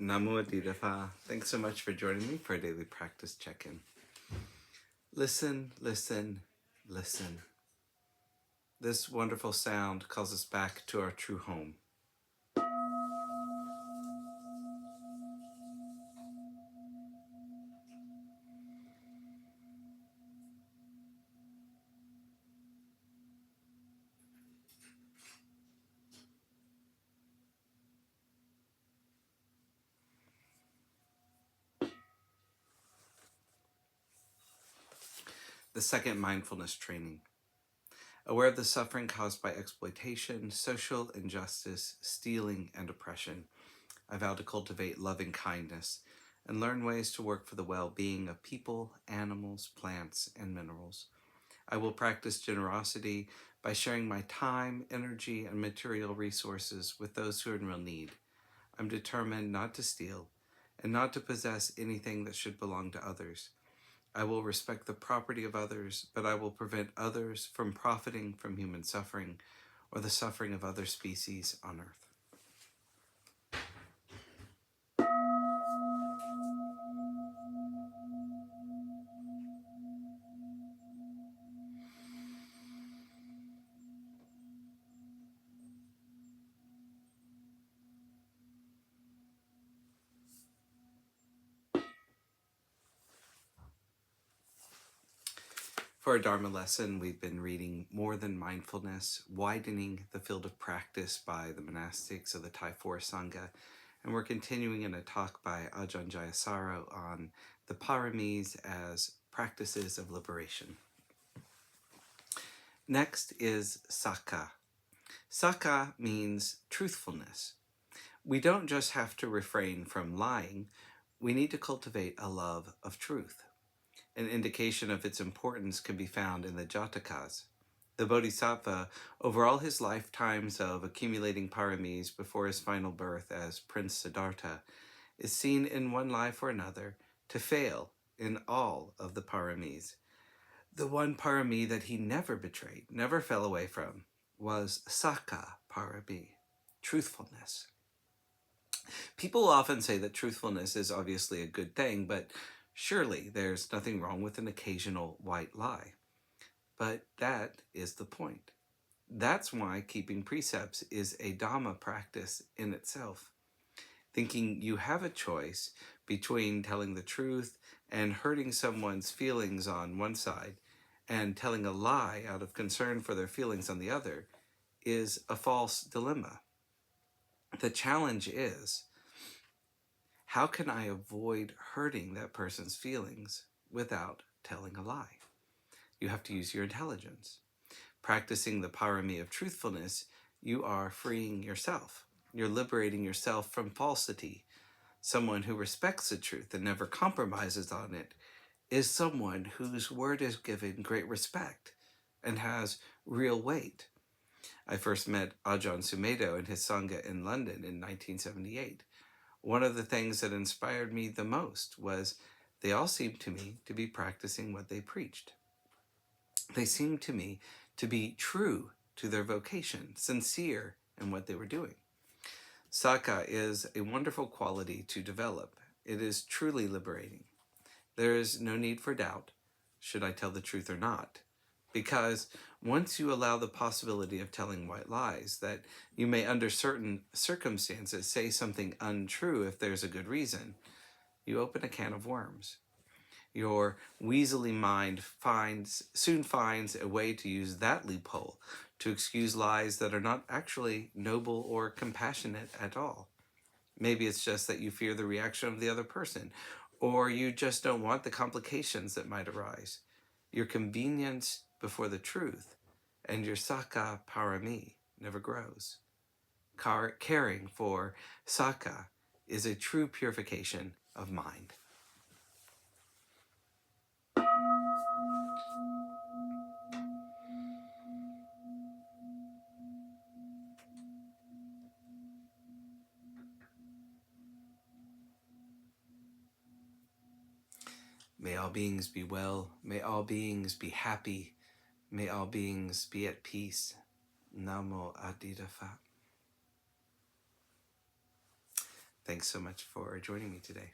Namo. Thanks so much for joining me for a daily practice check-in. Listen, listen, listen. This wonderful sound calls us back to our true home. The second mindfulness training. Aware of the suffering caused by exploitation, social injustice, stealing, and oppression, I vow to cultivate loving kindness and learn ways to work for the well-being of people, animals, plants, and minerals. I will practice generosity by sharing my time, energy, and material resources with those who are in real need. I'm determined not to steal and not to possess anything that should belong to others. I will respect the property of others, but I will prevent others from profiting from human suffering or the suffering of other species on earth. For our Dharma lesson, we've been reading More Than Mindfulness, Widening the Field of Practice by the Monastics of the Thai Forest Sangha, and we're continuing in a talk by Ajahn Jayasaro on the paramis as practices of liberation. Next is Sakha. Sakha means truthfulness. We don't just have to refrain from lying, we need to cultivate a love of truth. An indication of its importance can be found in the Jatakas. The Bodhisattva, over all his lifetimes of accumulating paramis before his final birth as Prince Siddhartha, is seen in one life or another to fail in all of the paramis. The one parami that he never betrayed, never fell away from, was Sakha parami, truthfulness. People often say that truthfulness is obviously a good thing, but surely there's nothing wrong with an occasional white lie. But that is the point. That's why keeping precepts is a Dhamma practice in itself. Thinking you have a choice between telling the truth and hurting someone's feelings on one side and telling a lie out of concern for their feelings on the other is a false dilemma. The challenge is, how can I avoid hurting that person's feelings without telling a lie? You have to use your intelligence. Practicing the parami of truthfulness, you are freeing yourself. You're liberating yourself from falsity. Someone who respects the truth and never compromises on it is someone whose word is given great respect and has real weight. I first met Ajahn Sumedho and his Sangha in London in 1978. One of the things that inspired me the most was they all seemed to me to be practicing what they preached. They seemed to me to be true to their vocation, sincere in what they were doing. Sakha is a wonderful quality to develop. It is truly liberating. There is no need for doubt, should I tell the truth or not? Because once you allow the possibility of telling white lies, that you may under certain circumstances say something untrue if there's a good reason, you open a can of worms. Your weaselly mind soon finds a way to use that loophole to excuse lies that are not actually noble or compassionate at all. Maybe it's just that you fear the reaction of the other person, or you just don't want the complications that might arise. Your convenience before the truth and your Sakha parami never grows. Caring for Sakha is a true purification of mind. May all beings be well. May all beings be happy. May all beings be at peace. Namo. Phat. Thanks so much for joining me today.